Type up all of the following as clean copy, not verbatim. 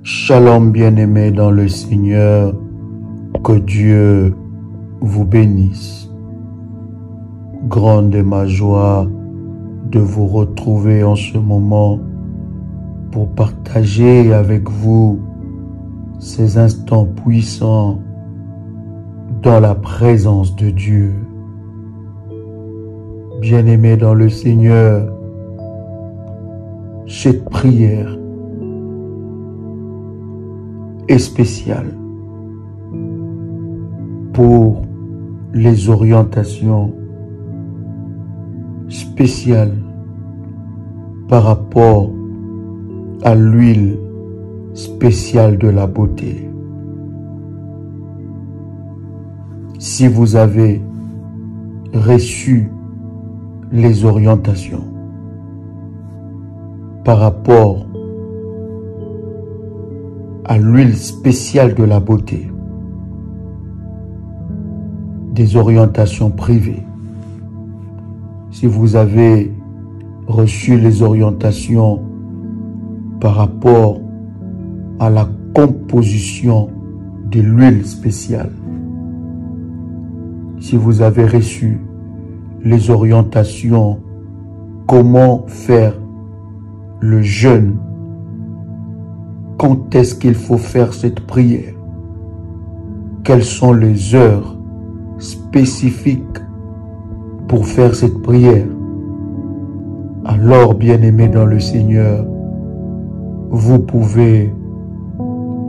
Shalom bien-aimés dans le Seigneur, que Dieu vous bénisse. Grande est ma joie de vous retrouver en ce moment pour partager avec vous ces instants puissants dans la présence de Dieu. Bien-aimés dans le Seigneur, cette prière est spéciale pour les orientations spéciales par rapport à l'huile spéciale de la beauté. Si vous avez reçu les orientations par rapport à l'huile spéciale de la beauté, des orientations privées, si vous avez reçu les orientations par rapport à la composition de l'huile spéciale, si vous avez reçu les orientations comment faire le jeûne, quand est-ce qu'il faut faire cette prière, quelles sont les heures spécifiques pour faire cette prière, alors bien-aimés dans le Seigneur, vous pouvez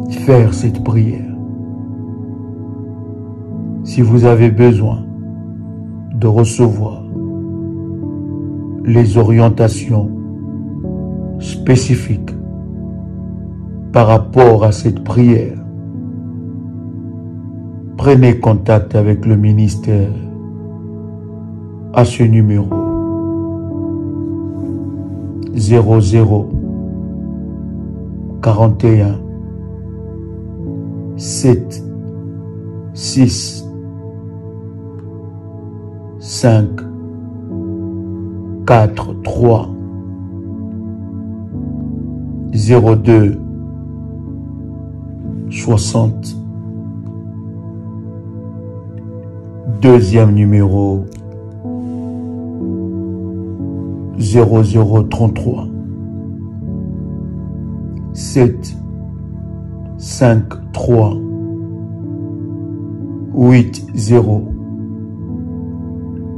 faire cette prière. Si vous avez besoin de recevoir les orientations spécifiques par rapport à cette prière, prenez contact avec le ministère à ce numéro 00 41 7 6 5 4 3 02 60. Deuxième numéro 0033 7 5 3 8 0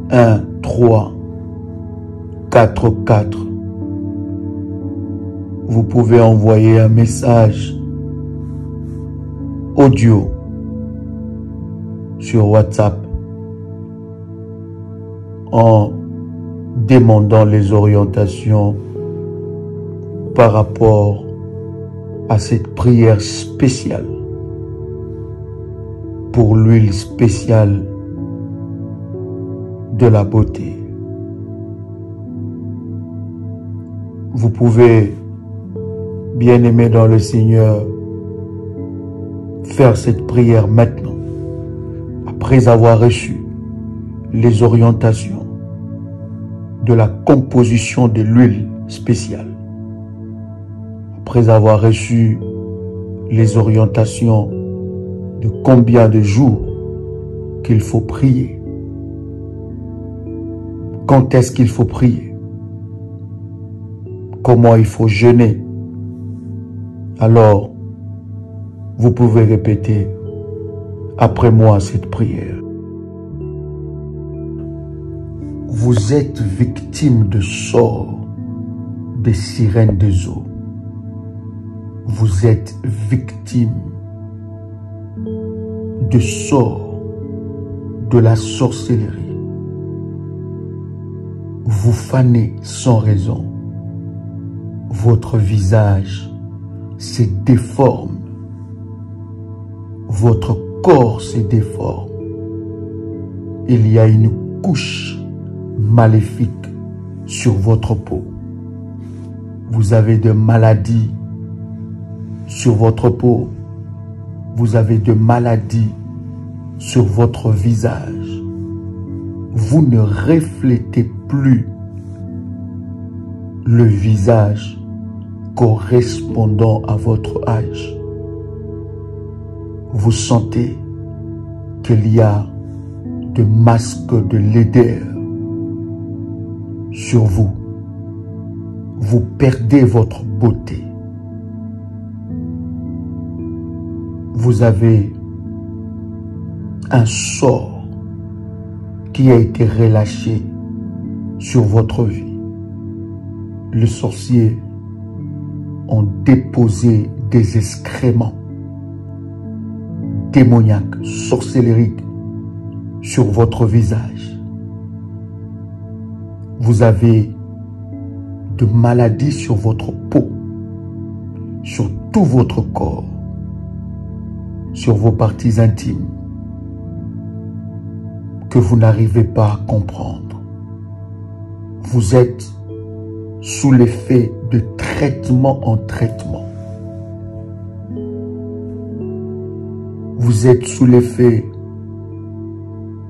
1 3 4 4. Vous pouvez envoyer un message audio sur WhatsApp en demandant les orientations par rapport à cette prière spéciale pour l'huile spéciale de la beauté. Vous pouvez, bien-aimés dans le Seigneur, faire cette prière maintenant, après avoir reçu les orientations de la composition de l'huile spéciale, après avoir reçu les orientations de combien de jours qu'il faut prier, quand est-ce qu'il faut prier, comment il faut jeûner, alors vous pouvez répéter après moi cette prière. Vous êtes victime de sorts des sirènes des eaux. Vous êtes victime de sorts de la sorcellerie. Vous fanez sans raison. Votre visage se déforme. Votre corps se déforme. Il y a une couche maléfique sur votre peau. Vous avez des maladies sur votre peau. Vous avez des maladies sur votre visage. Vous ne reflétez plus le visage correspondant à votre âge. Vous sentez qu'il y a de masques de laideur sur vous. Vous perdez votre beauté. Vous avez un sort qui a été relâché sur votre vie. Les sorciers ont déposé des excréments démoniaques, sorcellériques sur votre visage. Vous avez de maladies sur votre peau, sur tout votre corps, sur vos parties intimes, que vous n'arrivez pas à comprendre. Vous êtes sous l'effet de traitement en traitement. Vous êtes sous l'effet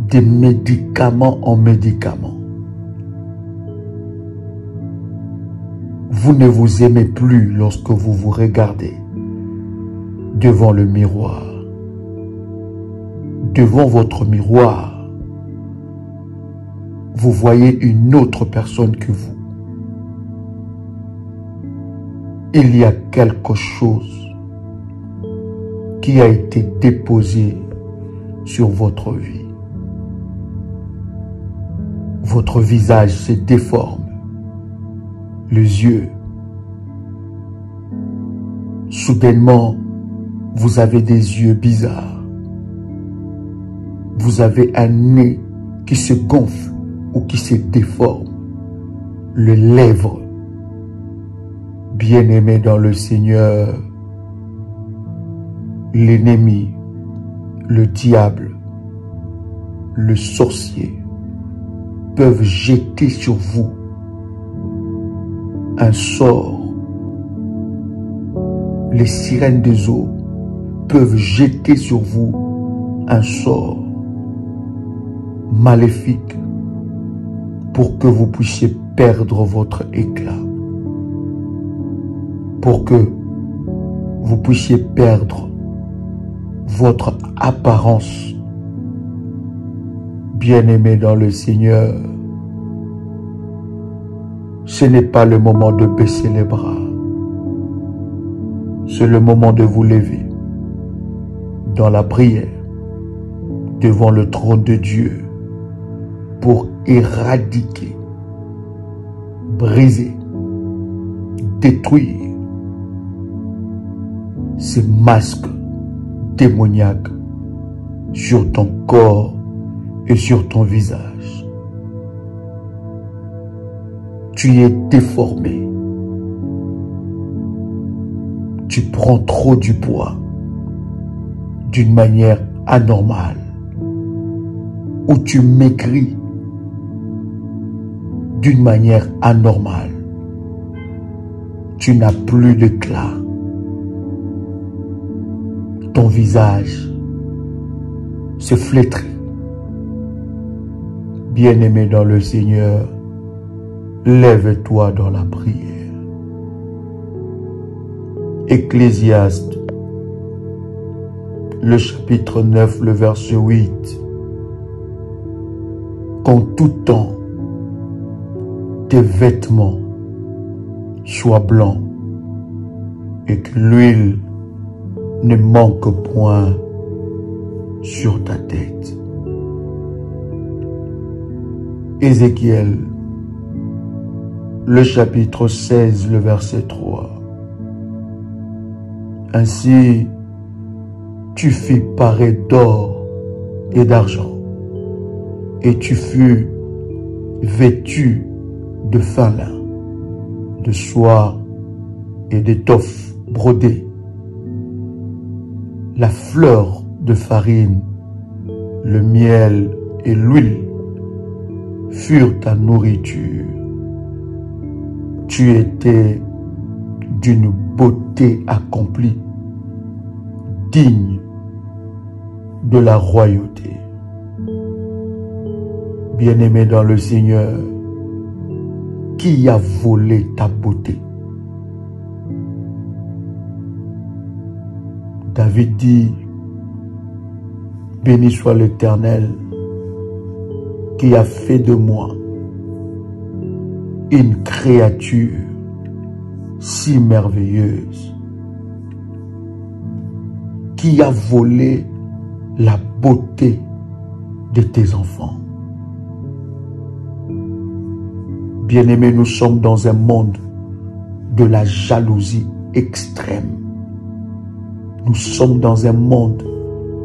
des médicaments en médicaments. Vous ne vous aimez plus lorsque vous vous regardez devant le miroir. Devant votre miroir, vous voyez une autre personne que vous. Il y a quelque chose qui a été déposé sur votre vie. Votre visage se déforme, les yeux. Soudainement, vous avez des yeux bizarres. Vous avez un nez qui se gonfle ou qui se déforme. Les lèvres. Bien-aimés dans le Seigneur, l'ennemi, le diable, le sorcier peuvent jeter sur vous un sort. Les sirènes des eaux peuvent jeter sur vous un sort maléfique pour que vous puissiez perdre votre éclat, pour que vous puissiez perdre votre apparence. Bien-aimés dans le Seigneur, ce n'est pas le moment de baisser les bras. C'est le moment de vous lever dans la prière devant le trône de Dieu pour éradiquer, briser, détruire ces masques démoniaques sur ton corps et sur ton visage. Tu es déformé. Tu prends trop du poids d'une manière anormale, ou tu maigris d'une manière anormale. Tu n'as plus d'éclat. Ton visage se flétrit. Bien-aimé dans le Seigneur, lève-toi dans la prière. Ecclésiaste, le chapitre 9, le verset 8. Qu'en tout temps, tes vêtements soient blancs et que l'huile ne manque point sur ta tête. Ézéchiel, le chapitre 16, le verset 3. Ainsi, tu fus paré d'or et d'argent, et tu fus vêtu de fin lin, de soie et d'étoffe brodée. La fleur de farine, le miel et l'huile furent ta nourriture. Tu étais d'une beauté accomplie, digne de la royauté. Bien-aimé dans le Seigneur, qui a volé ta beauté? David dit, béni soit l'Éternel qui a fait de moi une créature si merveilleuse, qui a volé la beauté de tes enfants. Bien-aimés, nous sommes dans un monde de la jalousie extrême. Nous sommes dans un monde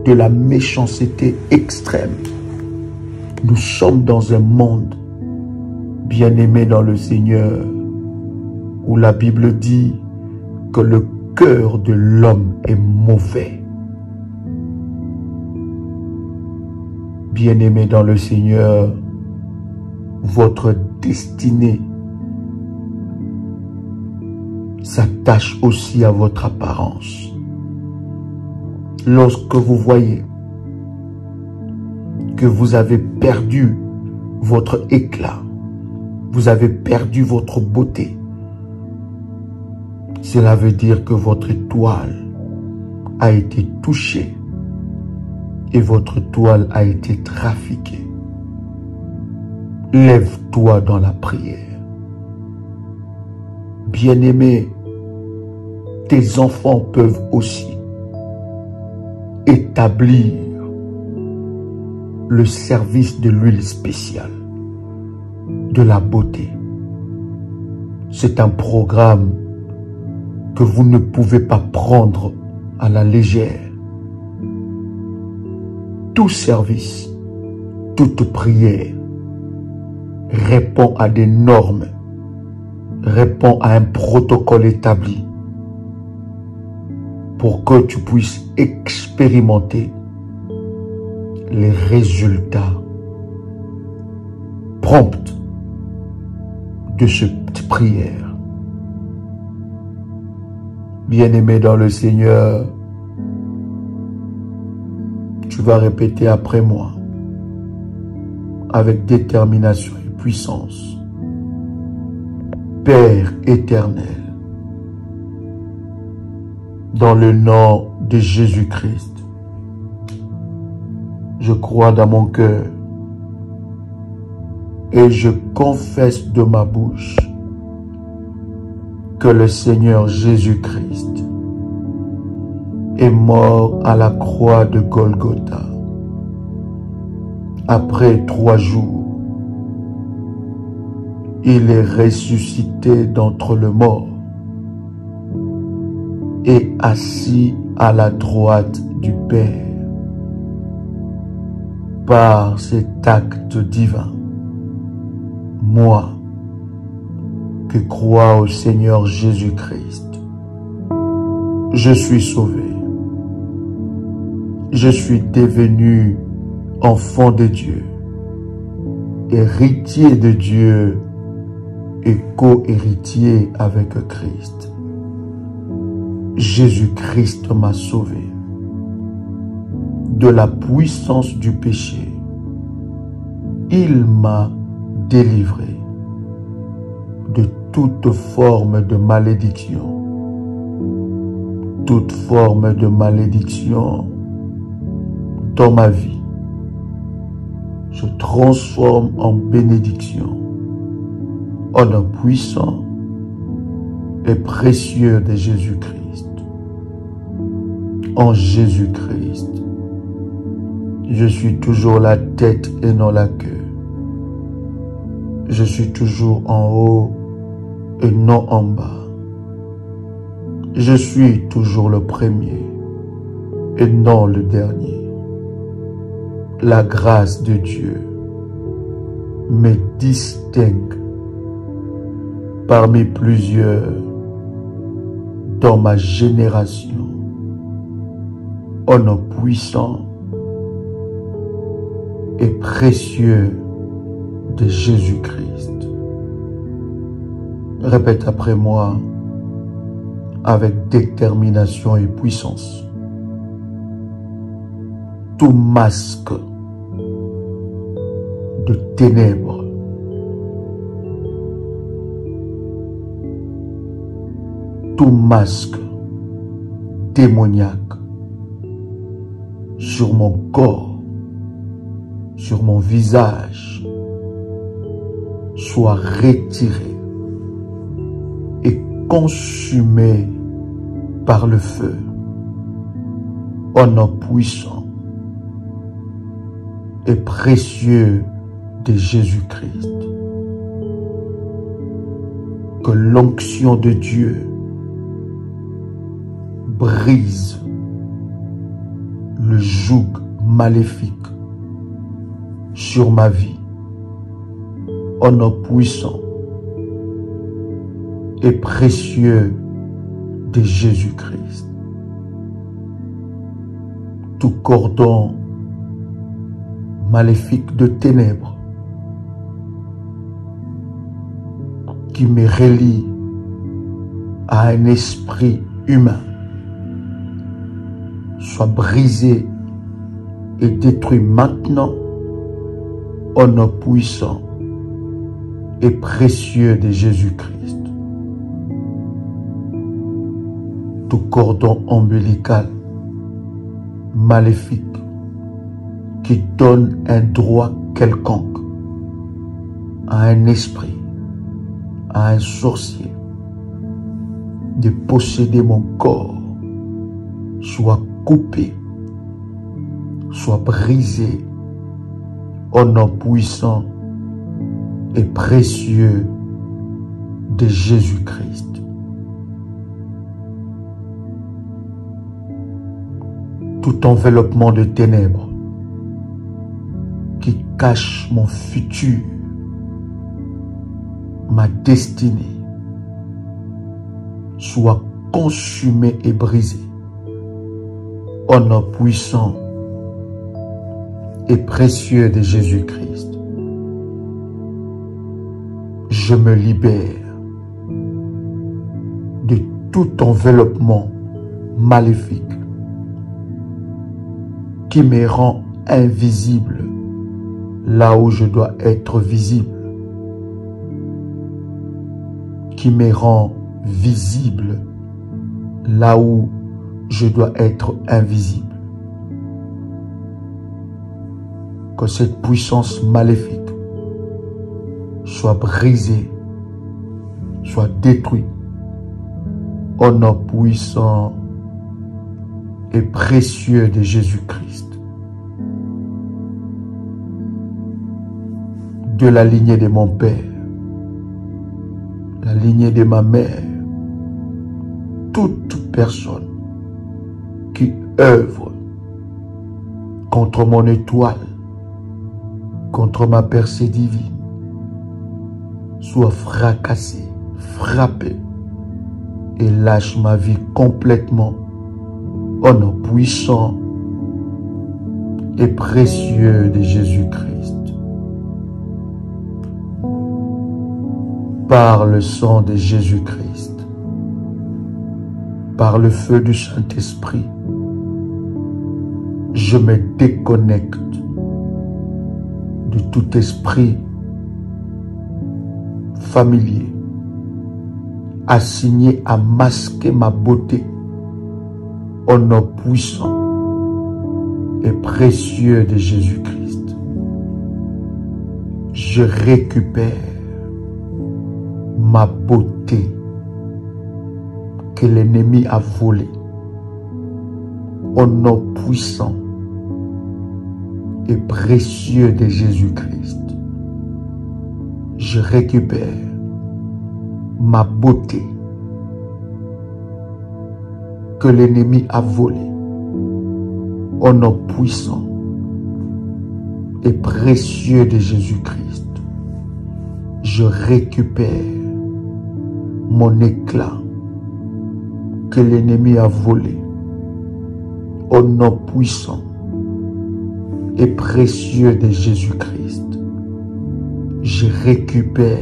de la méchanceté extrême. Nous sommes dans un monde, bien-aimé dans le Seigneur, où la Bible dit que le cœur de l'homme est mauvais. Bien-aimé dans le Seigneur, votre destinée s'attache aussi à votre apparence. Lorsque vous voyez que vous avez perdu votre éclat, vous avez perdu votre beauté, cela veut dire que votre étoile a été touchée et votre étoile a été trafiquée. Lève-toi dans la prière. Bien-aimé, tes enfants peuvent aussi établir le service de l'huile spéciale, de la beauté. C'est un programme que vous ne pouvez pas prendre à la légère. Tout service, toute prière répond à des normes, répond à un protocole établi pour que tu puisses expérimenter les résultats prompts de cette prière. Bien-aimé dans le Seigneur, tu vas répéter après moi avec détermination et puissance. Père éternel, dans le nom de Jésus-Christ, je crois dans mon cœur et je confesse de ma bouche que le Seigneur Jésus-Christ est mort à la croix de Golgotha. Après 3 jours, il est ressuscité d'entre les morts et assis à la droite du Père. Par cet acte divin, moi, qui crois au Seigneur Jésus-Christ, je suis sauvé. Je suis devenu enfant de Dieu, héritier de Dieu et co-héritier avec Christ. Jésus-Christ m'a sauvé de la puissance du péché. Il m'a délivré de toute forme de malédiction. Toute forme de malédiction dans ma vie, je transforme en bénédiction, en un puissant et précieux de Jésus-Christ. En Jésus-Christ, je suis toujours la tête et non la queue. Je suis toujours en haut et non en bas. Je suis toujours le premier et non le dernier. La grâce de Dieu me distingue parmi plusieurs dans ma génération en un puissant et précieux de Jésus-Christ. Répète après moi avec détermination et puissance. Tout masque de ténèbres, tout masque démoniaque sur mon corps, sur mon visage, soit retiré et consumé par le feu, au nom puissant et précieux de Jésus-Christ. Que l'onction de Dieu brise le joug maléfique sur ma vie, au nom puissant et précieux de Jésus-Christ. Tout cordon maléfique de ténèbres qui me relie à un esprit humain soit brisé et détruit maintenant au nom puissant et précieux de Jésus-Christ. Tout cordon ombilical maléfique qui donne un droit quelconque à un esprit, à un sorcier de posséder mon corps, soit coupé, soit brisé au nom puissant et précieux de Jésus-Christ. Tout enveloppement de ténèbres qui cache mon futur, ma destinée, soit consumé et brisé au nom puissant et précieux de Jésus-Christ. Je me libère de tout enveloppement maléfique qui me rend invisible là où je dois être visible, qui me rend visible là où je dois être invisible. Que cette puissance maléfique soit brisée, soit détruite au nom puissant et précieux de Jésus-Christ. De la lignée de mon père, la lignée de ma mère, toute personne qui œuvre contre mon étoile, contre ma percée divine, soit fracassée, frappée et lâche ma vie complètement au nom puissant et précieux de Jésus-Christ. Par le sang de Jésus-Christ, par le feu du Saint-Esprit, je me déconnecte de tout esprit familier assigné à masquer ma beauté au nom puissant et précieux de Jésus-Christ. Je récupère ma beauté que l'ennemi a volée au nom puissant et précieux de Jésus-Christ. Je récupère ma beauté que l'ennemi a volée au nom puissant et précieux de Jésus-Christ. Je récupère mon éclat que l'ennemi a volé au nom puissant et précieux de Jésus-Christ. Je récupère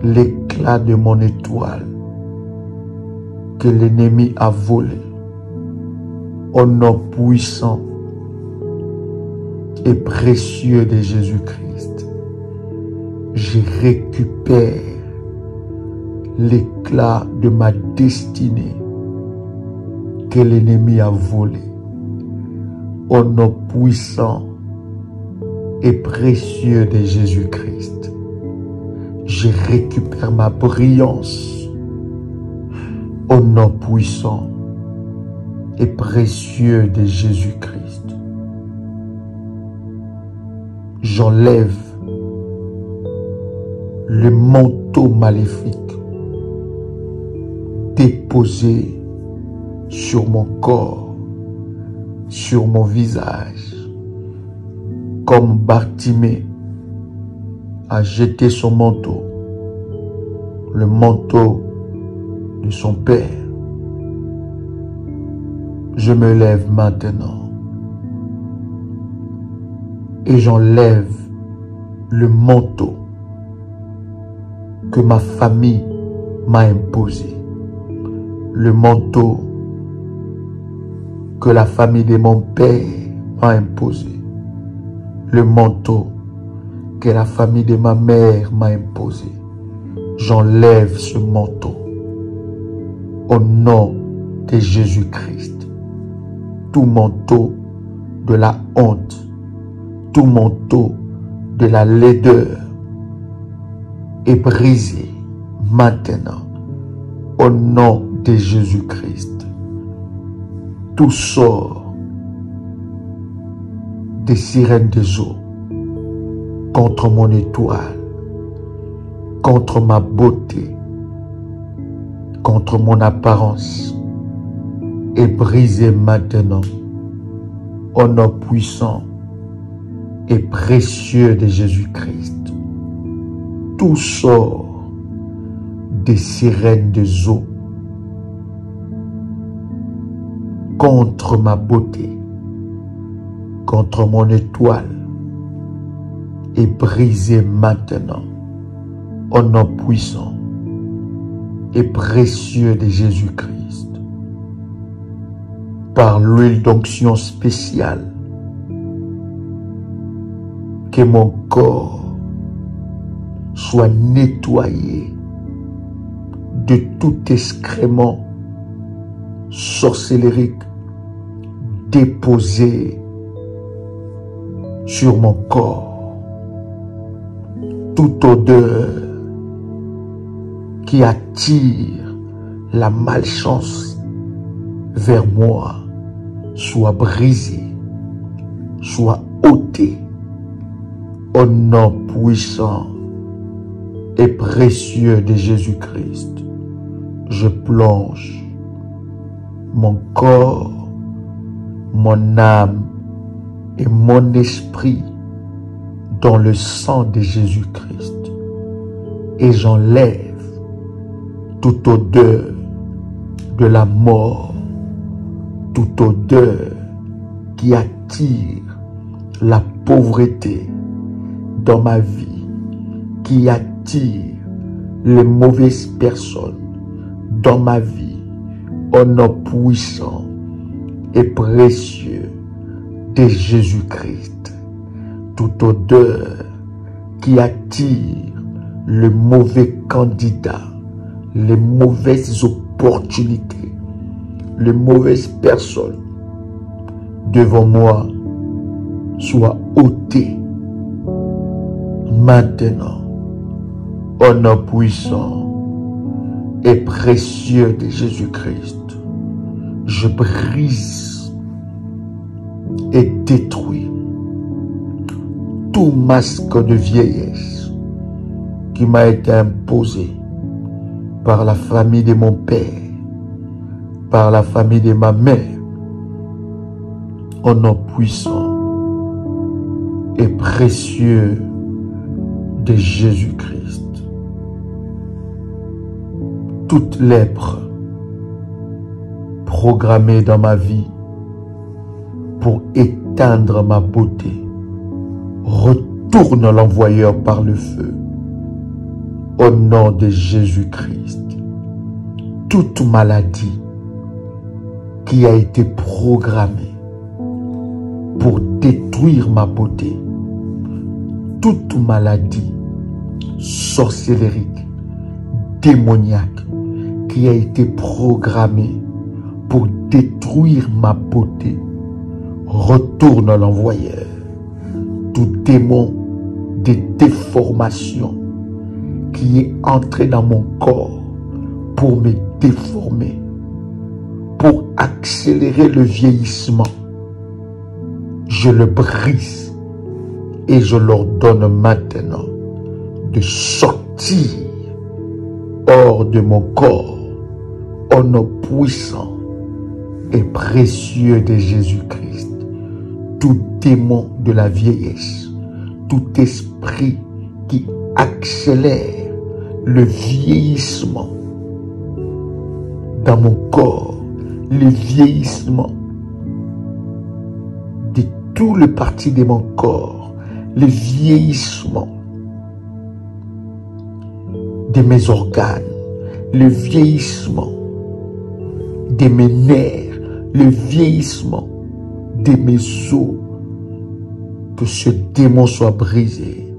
l'éclat de mon étoile que l'ennemi a volé au nom puissant et précieux de Jésus-Christ. Je récupère l'éclat de ma destinée que l'ennemi a volé Au nom puissant et précieux de Jésus-Christ, je récupère ma brillance. Au nom puissant et précieux de Jésus-Christ, j'enlève le manteau maléfique déposé sur mon corps, sur mon visage, comme Bartimée a jeté son manteau, le manteau de son père. Je me lève maintenant et j'enlève le manteau que ma famille m'a imposé, le manteau que la famille de mon père m'a imposé, le manteau que la famille de ma mère m'a imposé. J'enlève ce manteau au nom de Jésus-Christ. Tout manteau de la honte, tout manteau de la laideur est brisé maintenant au nom de Jésus-Christ. Tout sort des sirènes des eaux contre mon étoile, contre ma beauté, contre mon apparence est brisé maintenant au nom puissant et précieux de Jésus-Christ. Tout sort des sirènes des eaux contre ma beauté, contre mon étoile est brisé maintenant au nom puissant et précieux de Jésus-Christ. Par l'huile d'onction spéciale, que mon corps soit nettoyé de tout excrément sorcellérique déposé sur mon corps, toute odeur qui attire la malchance vers moi soit brisée, soit ôtée au nom puissant et précieux de Jésus-Christ. Je plonge mon corps, mon âme et mon esprit dans le sang de Jésus-Christ et j'enlève toute odeur de la mort, toute odeur qui attire la pauvreté dans ma vie, qui attire les mauvaises personnes dans ma vie, au nom puissant et précieux de Jésus-Christ. Toute odeur qui attire le mauvais candidat, les mauvaises opportunités, les mauvaises personnes devant moi soit ôtée maintenant au nom puissant et précieux de Jésus-Christ. Je brise et détruis tout masque de vieillesse qui m'a été imposé par la famille de mon père, par la famille de ma mère, au nom puissant et précieux de Jésus-Christ. Toute lèpre programmée dans ma vie pour éteindre ma beauté, retourne l'envoyeur par le feu au nom de Jésus-Christ. Toute maladie qui a été programmée pour détruire ma beauté, toute maladie sorcellérique, démoniaque qui a été programmée pour détruire ma beauté, retourne à l'envoyeur. Tout démon de déformation qui est entré dans mon corps pour me déformer, pour accélérer le vieillissement, je le brise et je leur donne maintenant de sortir hors de mon corps au nom puissant et précieux de Jésus-Christ. Tout démon de la vieillesse, tout esprit qui accélère le vieillissement dans mon corps, le vieillissement de tout le parti de mon corps, le vieillissement de mes organes, le vieillissement de mes nerfs, le vieillissement de mes os, que ce démon soit brisé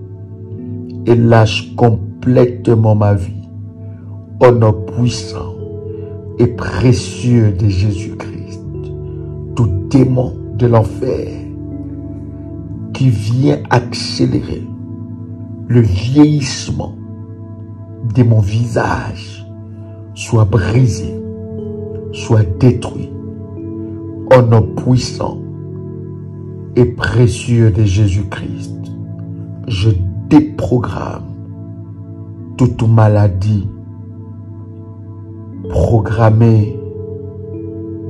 et lâche complètement ma vie au nom puissant et précieux de Jésus-Christ. Tout démon de l'enfer qui vient accélérer le vieillissement de mon visage soit brisé, soit détruit au nom puissant et précieux de Jésus-Christ. Je déprogramme toute maladie programmée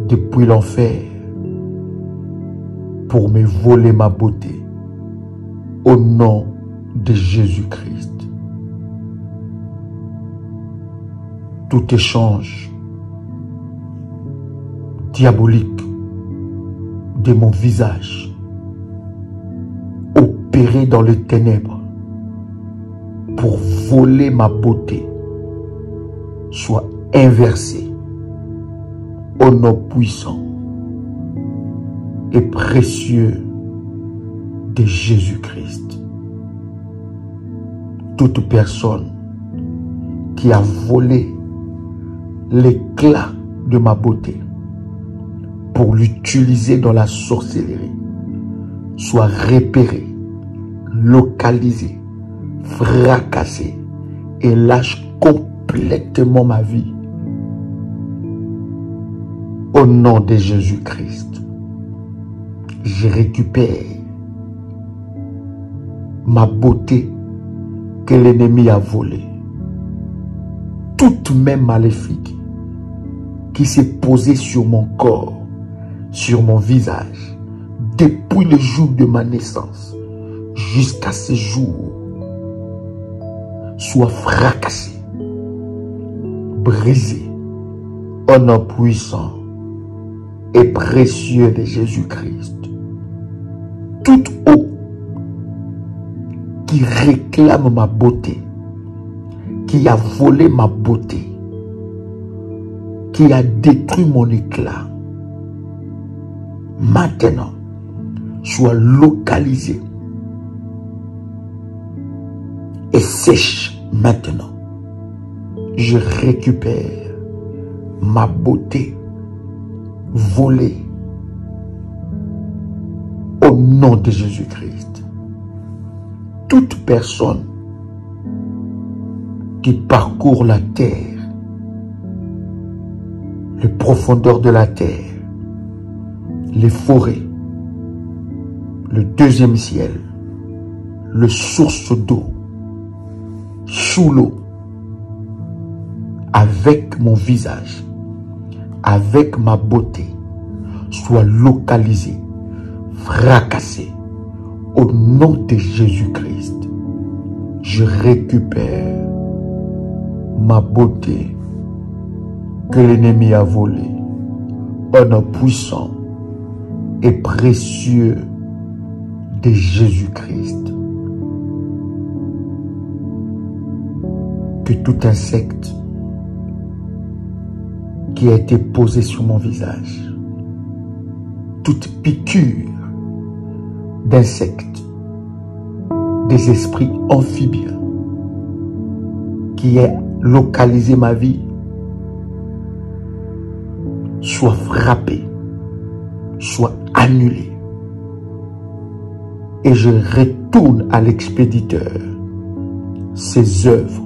depuis l'enfer pour me voler ma beauté au nom de Jésus-Christ. Tout échange diabolique de mon visage opéré dans les ténèbres pour voler ma beauté soit inversé au nom puissant et précieux de Jésus-Christ. Toute personne qui a volé l'éclat de ma beauté pour l'utiliser dans la sorcellerie soit repérée, localisée, fracassée et lâche complètement ma vie au nom de Jésus-Christ. Je récupère ma beauté que l'ennemi a volée. Toute main maléfique qui s'est posée sur mon corps, sur mon visage, depuis le jour de ma naissance jusqu'à ce jour, soit fracassée, brisée au nom puissant et précieux de Jésus-Christ. Toute eau qui réclame ma beauté, qui a volé ma beauté, qui a détruit mon éclat, maintenant, soit localisée et sèche maintenant. Je récupère ma beauté volée au nom de Jésus-Christ. Toute personne qui parcourt la terre, les profondeurs de la terre, les forêts, le deuxième ciel, le source d'eau, sous l'eau, avec mon visage, avec ma beauté, soit localisé, fracassé, au nom de Jésus-Christ. Je récupère ma beauté que l'ennemi a volée au nom puissant et précieux de Jésus-Christ. Que tout insecte qui a été posé sur mon visage, toute piqûre d'insectes, des esprits amphibiens qui a localisé ma vie, soit frappé, soit annulé et je retourne à l'expéditeur ses œuvres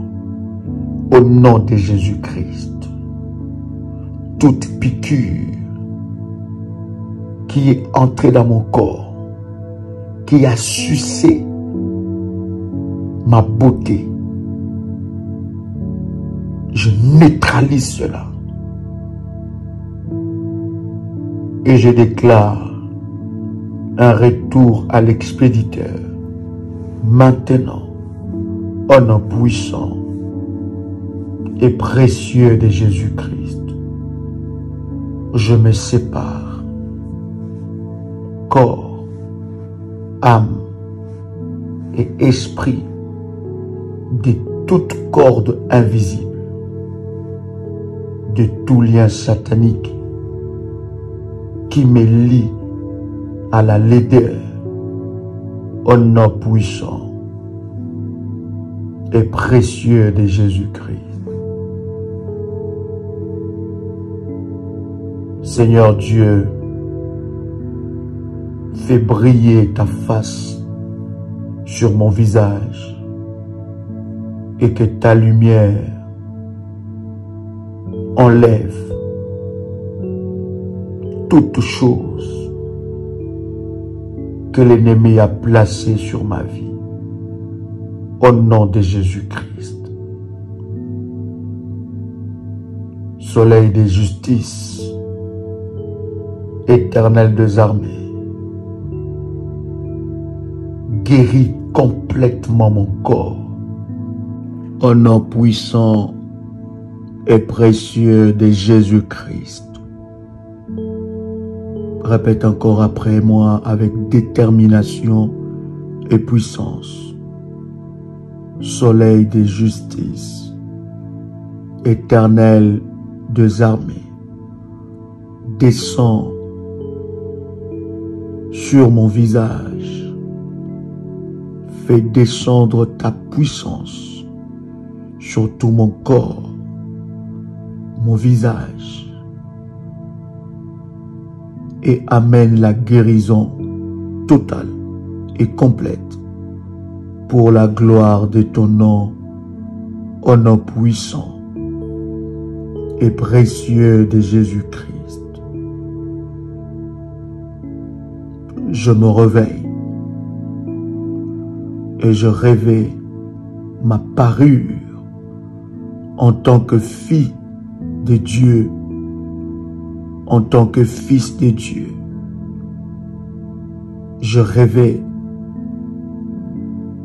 au nom de Jésus-Christ. Toute piqûre qui est entrée dans mon corps, qui a sucé ma beauté, je neutralise cela. Et je déclare un retour à l'expéditeur. Maintenant, au nom puissant et précieux de Jésus-Christ, je me sépare, corps, âme et esprit, de toute corde invisible, de tout lien satanique qui me lie à la laideur, au nom puissant et précieux de Jésus-Christ. Seigneur Dieu, fais briller ta face sur mon visage et que ta lumière enlève toute chose que l'ennemi a placée sur ma vie. Au nom de Jésus-Christ. Soleil de justice, Éternel des armées, guéris complètement mon corps. Au nom puissant et précieux de Jésus-Christ. Répète encore après moi avec détermination et puissance. Soleil de justice, Éternel des armées, descends sur mon visage, fais descendre ta puissance sur tout mon corps, mon visage, et amène la guérison totale et complète pour la gloire de ton nom, au nom puissant et précieux de Jésus-Christ. Je me réveille et je revêts ma parure en tant que fille de Dieu, en tant que fils de Dieu. Je revêts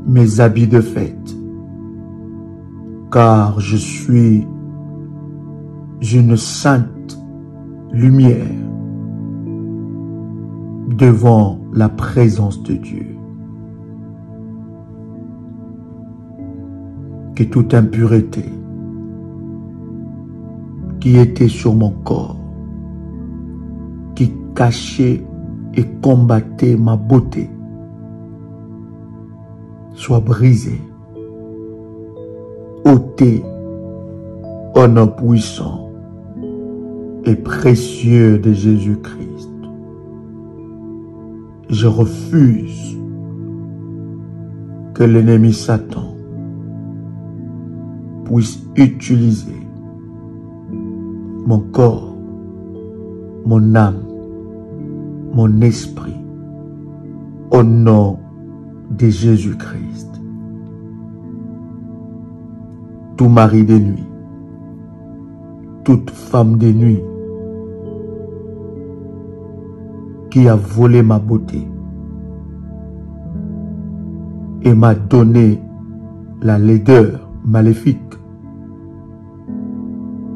mes habits de fête, car je suis une sainte lumière devant la présence de Dieu. Que toute impureté qui était sur mon corps, qui cachait et combattait ma beauté, soit brisée, ôtée au nom puissant et précieux de Jésus-Christ. Je refuse que l'ennemi Satan puisse utiliser mon corps, mon âme, mon esprit, au nom de Jésus-Christ. Tout mari de nuit, toute femme de nuit qui a volé ma beauté et m'a donné la laideur maléfique,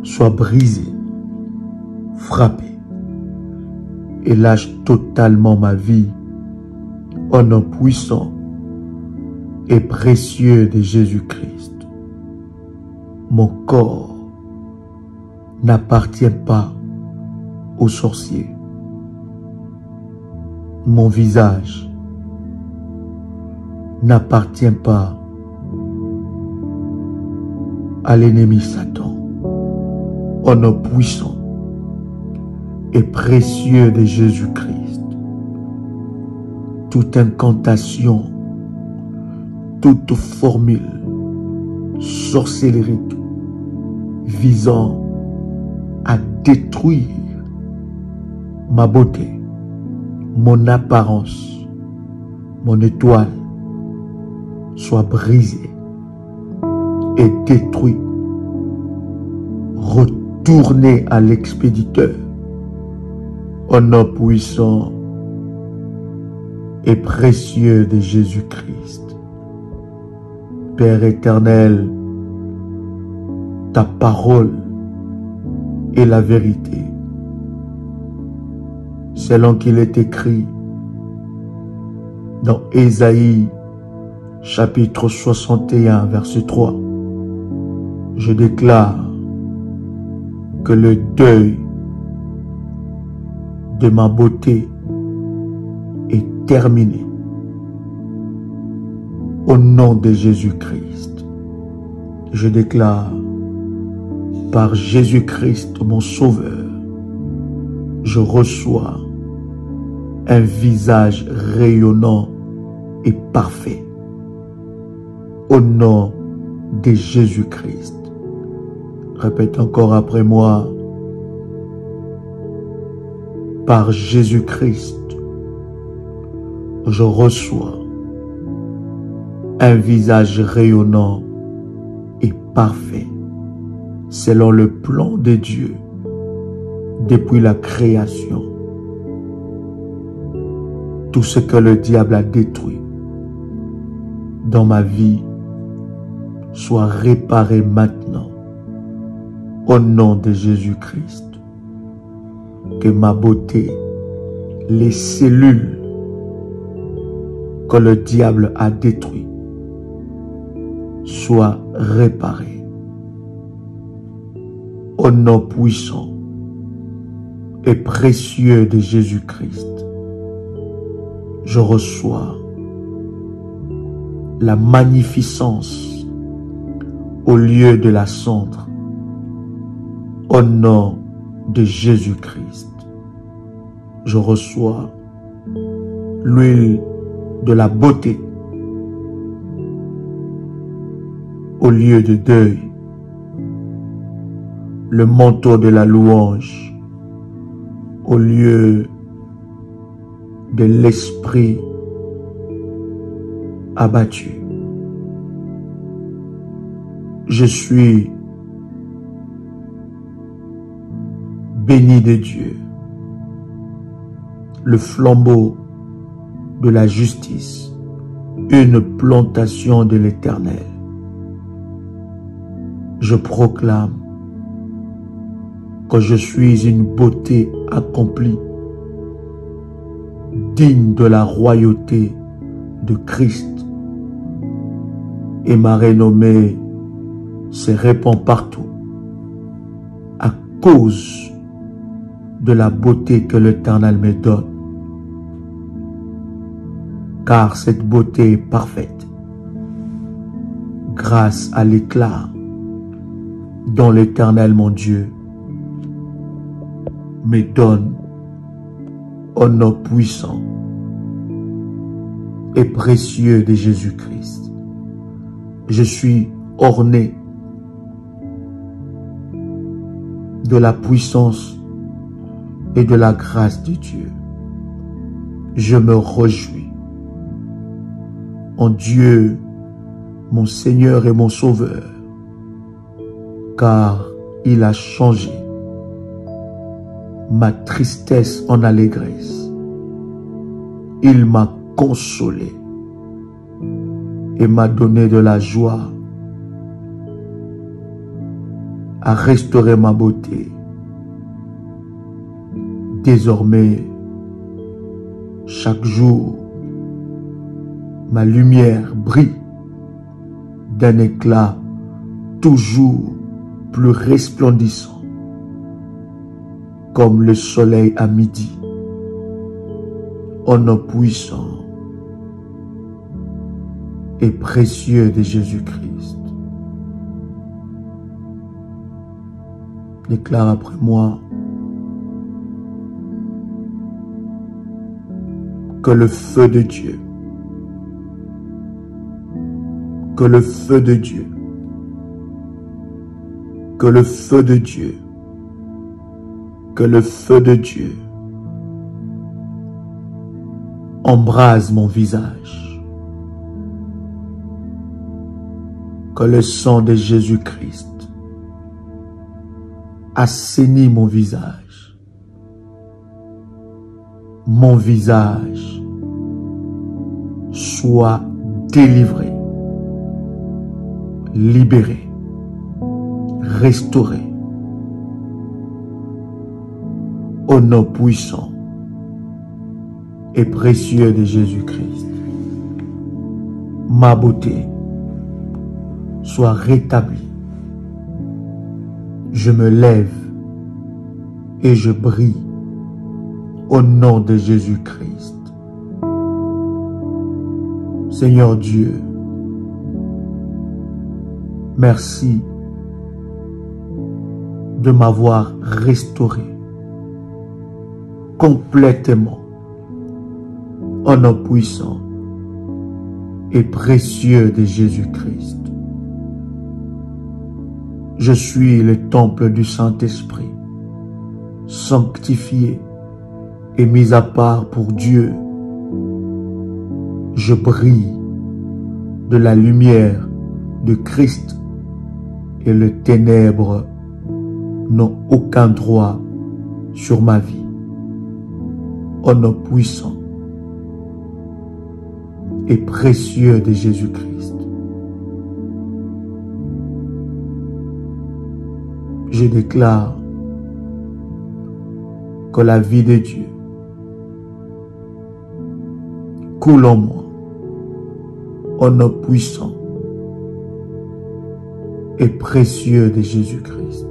soit brisé, frappé et lâche totalement ma vie au nom puissant et précieux de Jésus-Christ. Mon corps n'appartient pas aux sorciers. Mon visage n'appartient pas à l'ennemi Satan. Au nom puissant et précieux de Jésus-Christ, toute incantation, toute formule sorcellerique visant à détruire ma beauté, mon apparence, mon étoile, soit brisée et détruite, retournée à l'expéditeur au nom puissant et précieux de Jésus-Christ. Père éternel, ta parole est la vérité. Selon qu'il est écrit dans Ésaïe chapitre 61 verset 3, je déclare que le deuil de ma beauté est terminé au nom de Jésus-Christ. Je déclare par Jésus-Christ mon Sauveur, je reçois un visage rayonnant et parfait au nom de Jésus-Christ. Répète encore après moi. Par Jésus-Christ, je reçois un visage rayonnant et parfait selon le plan de Dieu depuis la création. Tout ce que le diable a détruit dans ma vie soit réparé maintenant au nom de Jésus-Christ. Que ma beauté, les cellules que le diable a détruites, soient réparées. Au nom puissant et précieux de Jésus-Christ, je reçois la magnificence au lieu de la cendre. Au nom de Jésus-Christ, je reçois l'huile de la beauté au lieu de deuil, le manteau de la louange au lieu de l'esprit abattu. Je suis béni de Dieu, le flambeau de la justice, une plantation de l'Éternel. Je proclame que je suis une beauté accomplie, digne de la royauté de Christ, et ma renommée se répand partout à cause de la beauté que l'Éternel me donne. Car cette beauté est parfaite grâce à l'éclat dont l'Éternel mon Dieu me donne au nom puissant et précieux de Jésus-Christ. Je suis orné de la puissance et de la grâce de Dieu. Je me réjouis en Dieu, mon Seigneur et mon Sauveur, car il a changé ma tristesse en allégresse. Il m'a consolé et m'a donné de la joie, a restauré ma beauté. Désormais, chaque jour, ma lumière brille d'un éclat toujours plus resplendissant, comme le soleil à midi, au nom puissant et précieux de Jésus-Christ. Déclare après moi Que le feu de Dieu, que le feu de Dieu, que le feu de Dieu, que le feu de Dieu embrase mon visage. Que le sang de Jésus-Christ assainit mon visage. Mon visage soit délivré, libéré, restauré. Au nom puissant et précieux de Jésus-Christ, ma beauté soit rétablie. Je me lève et je brille au nom de Jésus-Christ. Seigneur Dieu, merci de m'avoir restauré complètement au nom puissant et précieux de Jésus-Christ. Je suis le temple du Saint-Esprit, sanctifié et mis à part pour Dieu. Je brille de la lumière de Christ et les ténèbres n'ont aucun droit sur ma vie. Au nom puissant et précieux de Jésus-Christ, je déclare que la vie de Dieu coule en moi au nom puissant et précieux de Jésus-Christ.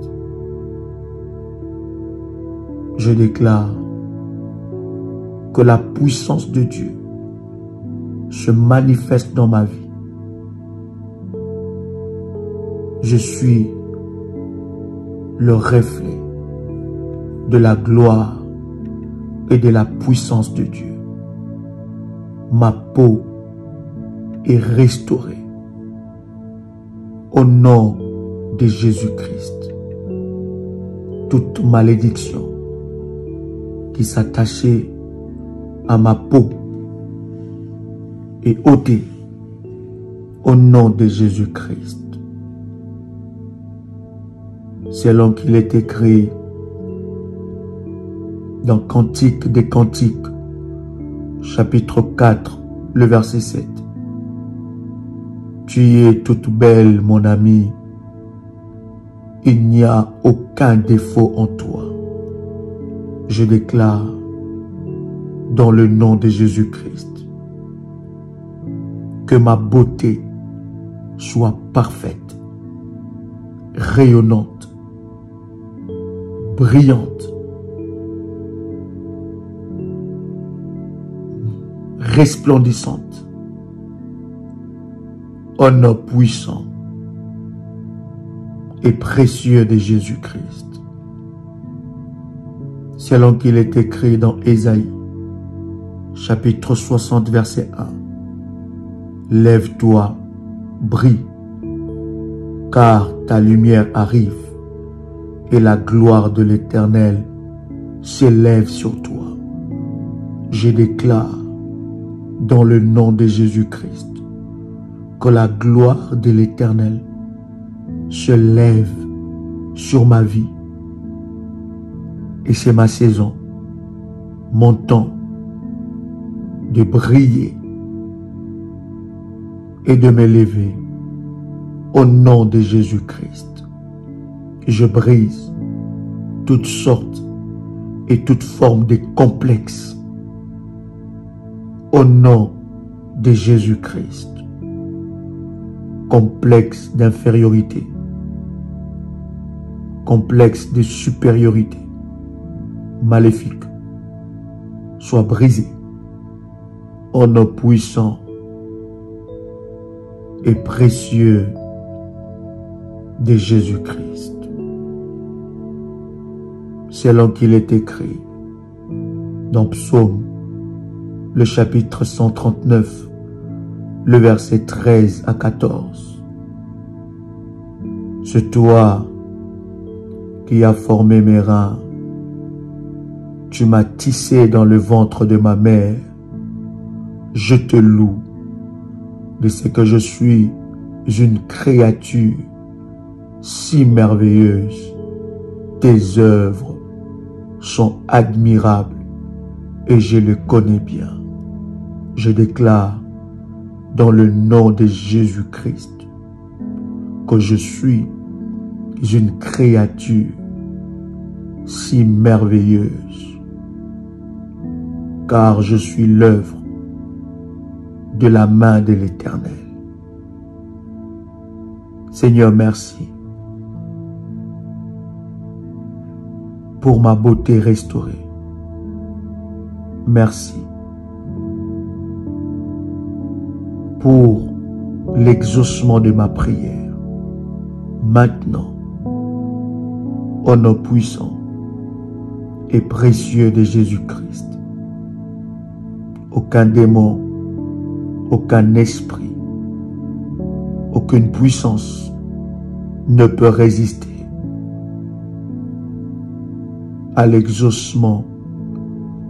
Je déclare que la puissance de Dieu se manifeste dans ma vie. Je suis le reflet de la gloire et de la puissance de Dieu. Ma peau est restaurée au nom de Jésus-Christ. Toute malédiction qui s'attachait à ma peau est ôtée au nom de Jésus-Christ. Selon qu'il est écrit dans Cantique des Cantiques, chapitre 4, le verset 7. Tu es toute belle, mon ami. Il n'y a aucun défaut en toi. Je déclare dans le nom de Jésus-Christ que ma beauté soit parfaite, rayonnante, brillante, resplendissante, au nom puissant et précieux de Jésus-Christ. Selon qu'il est écrit dans Ésaïe, chapitre 60, verset 1. Lève-toi, brille, car ta lumière arrive et la gloire de l'Éternel s'élève sur toi. Je déclare dans le nom de Jésus-Christ que la gloire de l'Éternel se lève sur ma vie. Et c'est ma saison, mon temps de briller et de m'élever au nom de Jésus-Christ. Je brise toutes sortes et toutes formes de complexes au nom de Jésus-Christ. Complexe d'infériorité, complexe de supériorité, maléfique, soit brisé au nom puissant et précieux de Jésus-Christ. Selon qu'il est écrit dans Psaume, le chapitre 139, le verset 13 à 14. C'est toi qui as formé mes reins. Tu m'as tissé dans le ventre de ma mère. Je te loue de ce que je suis une créature si merveilleuse. Tes œuvres sont admirables et je les connais bien. Je déclare dans le nom de Jésus-Christ que je suis une créature si merveilleuse, car je suis l'œuvre de la main de l'Éternel. Seigneur, merci pour ma beauté restaurée. Merci pour l'exaucement de ma prière. Maintenant, au nom puissant et précieux de Jésus-Christ, aucun démon, aucun esprit, aucune puissance ne peut résister à l'exaucement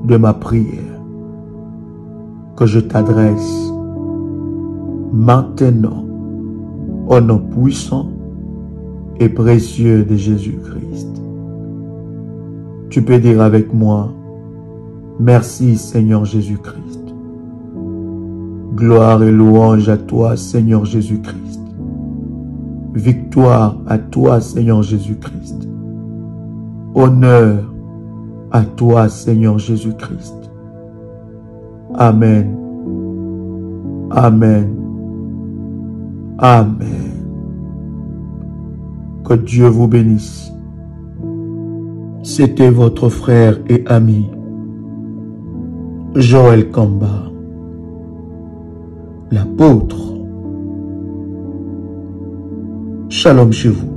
de ma prière que je t'adresse maintenant au nom puissant et précieux de Jésus-Christ. Tu peux dire avec moi, merci Seigneur Jésus-Christ. Gloire et louange à toi Seigneur Jésus-Christ. Victoire à toi Seigneur Jésus-Christ. Honneur à toi Seigneur Jésus-Christ. Amen. Amen. Amen. Que Dieu vous bénisse. C'était votre frère et ami, Joël Kamba, l'apôtre. Shalom chez vous.